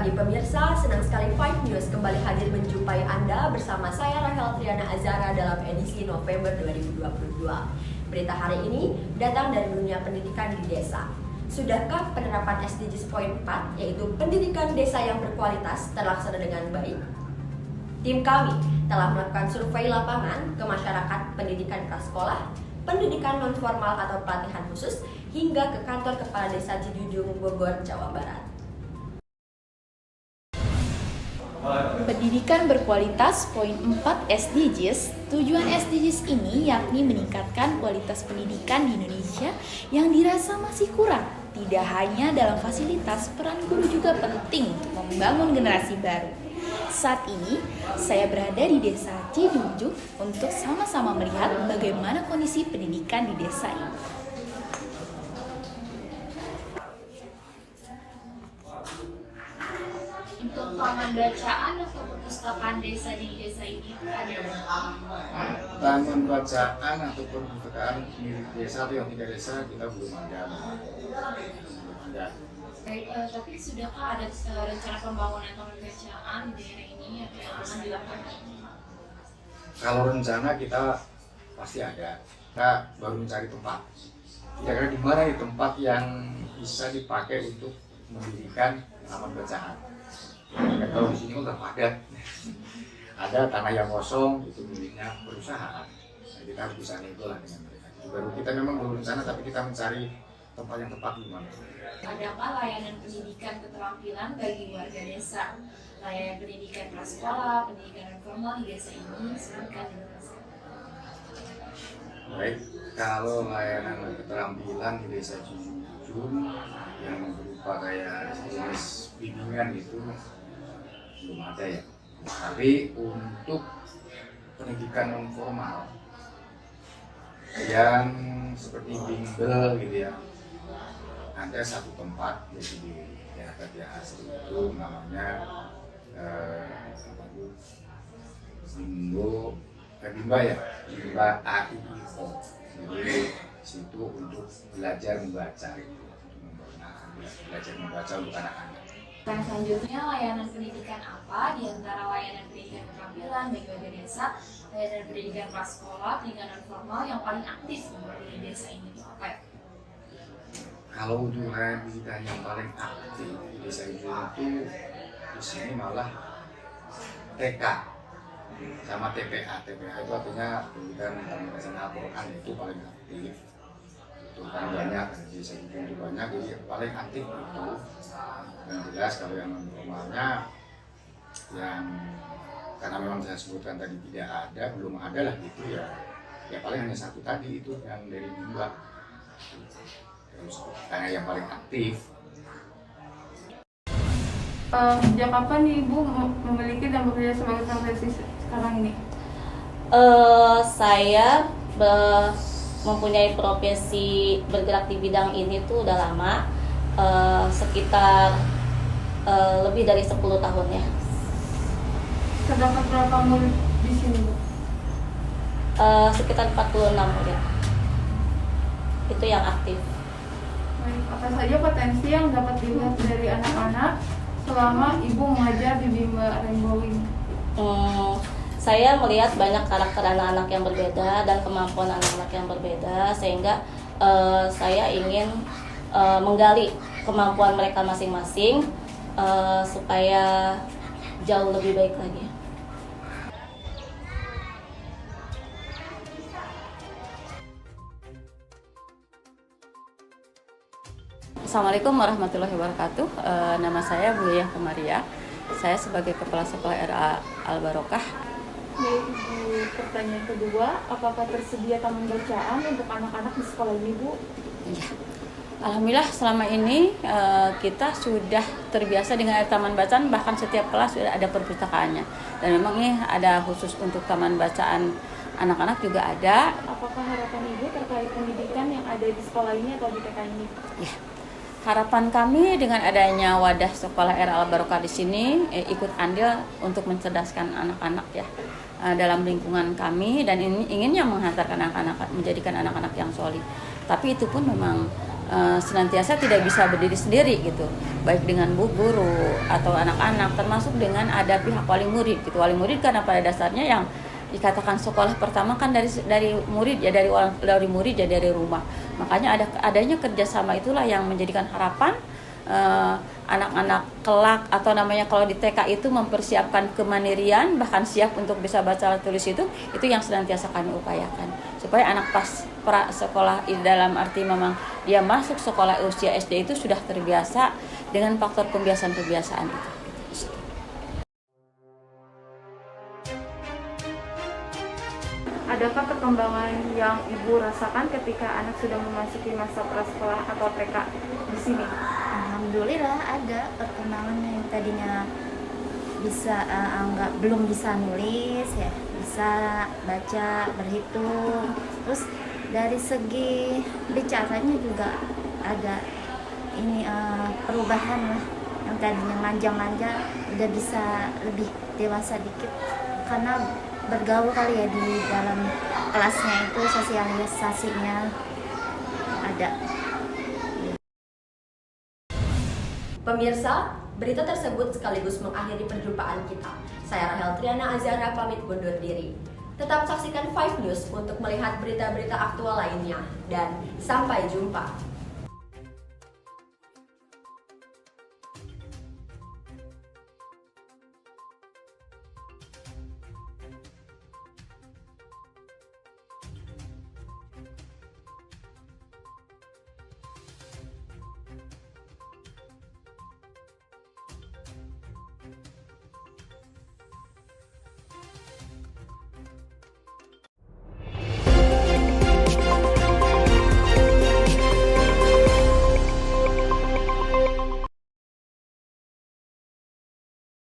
pagi pemirsa, senang sekali 5 News kembali hadir menjumpai Anda bersama saya Rahel Triana Azara dalam edisi November 2022. Berita hari ini datang dari dunia pendidikan di desa. Sudahkah penerapan SDGs Poin 4, yaitu pendidikan desa yang berkualitas, terlaksana dengan baik? Tim kami telah melakukan survei lapangan ke masyarakat pendidikan prasekolah, pendidikan non-formal atau pelatihan khusus, hingga ke kantor Kepala Desa Cijujung, Bogor, Jawa Barat. Pendidikan berkualitas Poin 4 SDGs. Tujuan SDGs ini yakni meningkatkan kualitas pendidikan di Indonesia yang dirasa masih kurang. Tidak hanya dalam fasilitas, peran guru juga penting untuk membangun generasi baru. Saat ini, saya berada di Desa Cijujung untuk sama-sama melihat bagaimana kondisi pendidikan di desa ini. Untuk taman bacaan atau perpustakaan desa di desa ini ada? Taman bacaan atau perpustakaan milik desa atau yang tidak desa kita belum ada. Baik, tapi sudahkah ada rencana pembangunan taman bacaan di daerah ini atau yang akan dilakukan? Kalau rencana kita pasti ada. Kita baru mencari tempat. Kira-kira di mana nih tempat yang bisa dipakai untuk mendirikan taman bacaan? Dan kalau di sini udah padat, ada tanah yang kosong itu miliknya perusahaan. Nah, kita harus bisa nego lah dengan mereka. Baru kita memang belum rencana, tapi kita mencari tempat yang tepat di mana. Adakah layanan pendidikan keterampilan bagi warga desa? Layanan pendidikan prasekolah, pendidikan non-formal di desa ini sebutkan di desa. Baik, kalau layanan keterampilan di desa Cijujung yang berupa kayak jenis bimbingan itu belum ada ya. Tapi untuk pendidikan non formal yang seperti bimbel gitu ya, ada satu tempat yaitu di daerah Katiah Asri itu namanya Bimba ya, Bimba AIIO. Jadi situ untuk belajar membaca itu, belajar membaca untuk anak-anak. Dan selanjutnya layanan pendidikan apa di antara layanan pendidikan keterampilan bagi warga desa, layanan pendidikan prasekolah, pendidikan non formal yang paling aktif di desa ini itu apa ya? Kalau untuk layanan pendidikan yang paling aktif di desa itu di sini malah TK sama TPA. TPA itu artinya pendidikan taman bacaan Al-Quran itu paling aktif. Itu kan banyak di desa itu banyak, jadi paling aktif itu. Dan jelas kalau yang non-formalnya yang karena memang saya sebutkan tadi tidak ada, belum ada lah gitu ya. Ya paling hanya satu tadi itu yang dari Bimba. Terus karena yang paling aktif. Sejak kapan nih Ibu memiliki dan bekerja sebagai profesi sekarang ini? Saya mempunyai profesi bergerak di bidang ini tuh udah lama, sekitar lebih dari 10 tahun ya. Terdapat berapa umur di sini Bu? Sekitar 46 ya. Itu yang aktif. Baik, apa saja potensi yang dapat dilihat dari anak-anak selama Ibu mengajar di Bimba Rainbow ini? Saya melihat banyak karakter anak-anak yang berbeda dan kemampuan anak-anak yang berbeda, sehingga saya ingin menggali kemampuan mereka masing-masing supaya jauh lebih baik lagi. Assalamualaikum warahmatullahi wabarakatuh. Nama saya Bu Yaya Kumaria. Saya sebagai Kepala Sekolah RA Al-Barokah. Baik Ibu, pertanyaan kedua, apakah tersedia taman bacaan untuk anak-anak di sekolah ini Bu? Iya. Alhamdulillah selama ini kita sudah terbiasa dengan taman bacaan, bahkan setiap kelas sudah ada perpustakaannya. Dan memang ini ada khusus untuk taman bacaan anak-anak juga ada. Apakah harapan Ibu terkait pendidikan yang ada di sekolah ini atau di TK ini? Ya. Harapan kami dengan adanya wadah sekolah RA Al-Barokah di sini ikut andil untuk mencerdaskan anak-anak ya dalam lingkungan kami, dan ini inginnya menghantarkan anak-anak, menjadikan anak-anak yang solid. Tapi itu pun memang senantiasa tidak bisa berdiri sendiri gitu, baik dengan bu guru atau anak-anak, termasuk dengan ada pihak wali murid gitu. Wali murid karena pada dasarnya yang dikatakan sekolah pertama kan dari murid ya, dari murid ya, dari rumah. Makanya adanya kerjasama itulah yang menjadikan harapan anak-anak kelak, atau namanya kalau di TK itu mempersiapkan kemandirian, bahkan siap untuk bisa baca tulis itu yang senantiasa kami upayakan supaya anak pas pra sekolah dalam arti memang dia masuk sekolah usia SD itu sudah terbiasa dengan faktor pembiasaan-pembiasaan itu. Adakah perkembangan yang Ibu rasakan ketika anak sudah memasuki masa prasekolah atau TK di sini? Alhamdulillah ada perkembangan yang tadinya belum bisa nulis ya, bisa baca, berhitung. Terus dari segi bicaranya juga ada perubahan lah. Yang tadinya manja-manja udah bisa lebih dewasa dikit karena bergaul kali ya di dalam kelasnya, itu sosialisasinya ada. Pemirsa, berita tersebut sekaligus mengakhiri perjumpaan kita. Saya Rahel Triana Azara pamit undur diri. Tetap saksikan 5 News untuk melihat berita-berita aktual lainnya. Dan sampai jumpa.